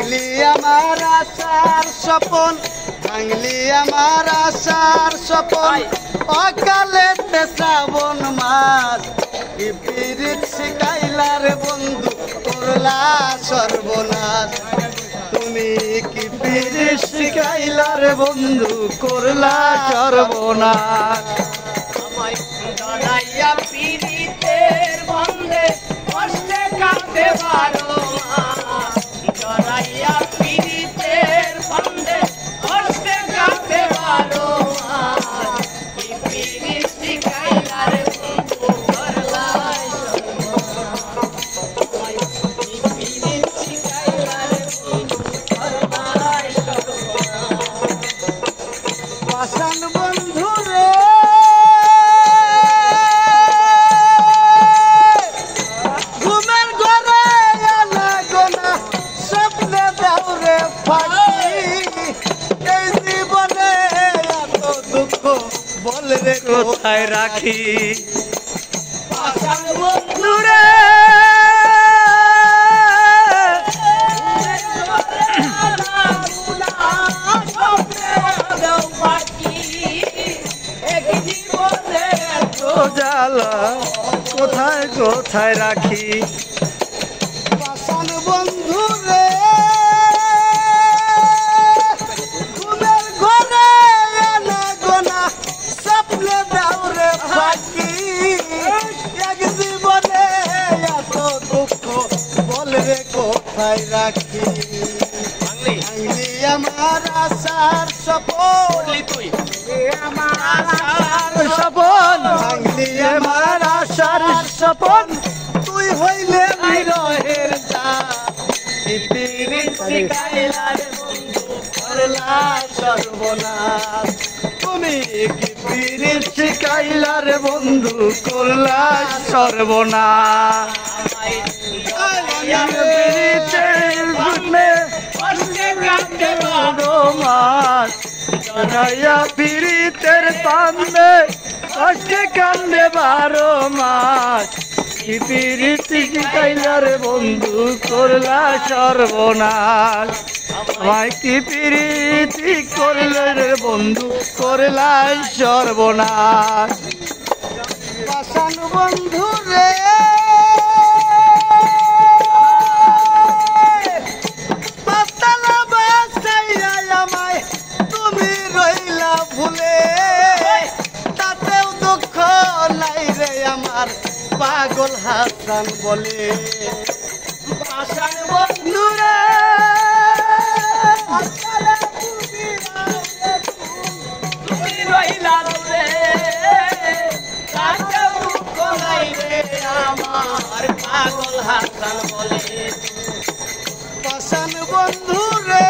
ভাঙলি আমার আশার স্বপন, ভাঙলি আমার আশার স্বপন, অকালেতে শ্রাবণ মাস কি পীড়িত শিখাইলার বন্ধু করলা সর্বনাশ। তুমি কি পীড়িত শিখাইলার বন্ধু করলা সর্বনাশ। আমায় জড়াইয়া পীড়িতের বন্ধে কষ্টে কাঁদে বারো মাস, জড়াইয়া পীড়িতের বন্ধে কষ্টে কাঁদে বারো মাস, কি পীড়িত শিখাইলার বন্ধু করলা সর্বনাশ, কি পীড়িত শিখাইলার বন্ধু করলা সর্বনাশ। পাষাণ বন্ধু রে ঘুমের ঘরে আনা গোনা স্বপ্নে দাও রে ফাঁকি, এই জীবনে এত দুঃখ বল রে কোথায় রাখি। পাষাণ বন্ধু রে জ্বালা কোথায় কোথায় রাখি। পাষাণ বন্ধু রে ঘুমের ঘরে আনা গোনা স্বপ্নে দাও রে ফাঁকি, এক জীবনে এত দুঃখ বল রে কোথায় রাখি। ভাঙলি আমার আশার স্বপন, তুই আমার আশার স্বপন, ভাঙলি আমার আশার স্বপন, তুই হইলে বিরহের পীড়িত শিখাইলার বন্ধু করলা সর্বনাশ। তুমি কি পীড়িত শিখাইলার বন্ধু করলা সর্বনাশ। পীড়িতের গুণে মাস জড়াইয়া পীড়িতের কান্দে কষ্টে কান্দে বারো মাস, কি পীড়িত শিখাইলার বন্ধু করলা সর্বনাশ। আমায় কি পীড়িত করলে রে বন্ধু করলা সর্বনাশ। পাষাণ বন্ধু রে পাতালা বাসাইয়া আমায় তুমি রইলা ভুলে, তাতেও দুঃখ নাই রে আমার পাগল হাসান বলে। পাষাণ বন্ধু রে তুই রইলা দূরে, তাতে দুঃখ নাই রে আমার পাগল হাসান বলে। পাষাণ বন্ধু রে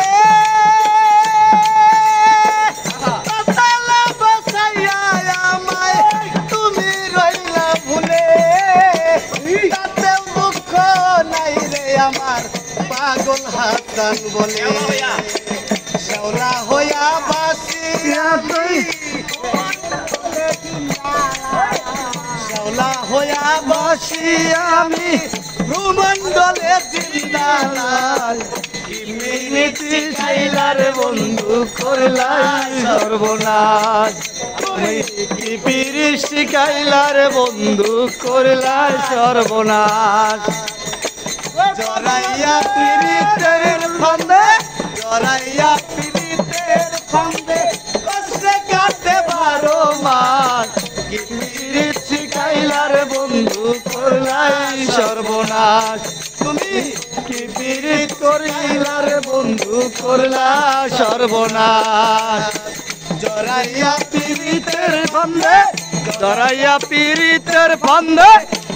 পাতালা বাসাইয়া আমায় তুমি রইলা ভুলে, তাতেও দুঃখ নাই রে আমার পাগল হাসান বলে। শ্যাওলা হইয়া বাসিয়া তুই, শ্যাওলা হইয়া বাসিয়া আমি ভ্রমণ্ডলে জিন্দালাল, কি পীড়িত শিখাইলার বন্ধু করলা সর্বনাশ। তুমি কি পীড়িত শিখাইলার বন্ধু করলা সর্বনাশ। জড়াইয়া পীড়িতের ফান্দে, জড়াইয়া পীড়িতের ফান্দে কষ্টে কাটে বারো মাস, কি পীড়িত শিখাইলার বন্ধু করলাই সর্বনাশ। তুমি কি পীড়িত করিলার বন্ধু করলা সর্বনাশ। জড়াইয়া পীড়িতের ফান্দে, জড়াইয়া পীড়িতের ফান্দে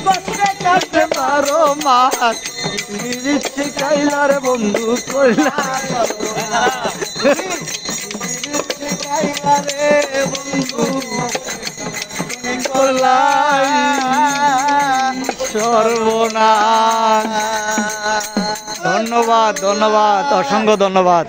কষ্টে কাটে বারো মাস, কি পীড়িত শিখাইলার বন্ধু করলা সর্বনাশ। পীড়িত শিখাইলারে বন্ধু তুমি করলাই সর্বনাশ। ধন্যবাদ, ধন্যবাদ, অসংখ্য ধন্যবাদ।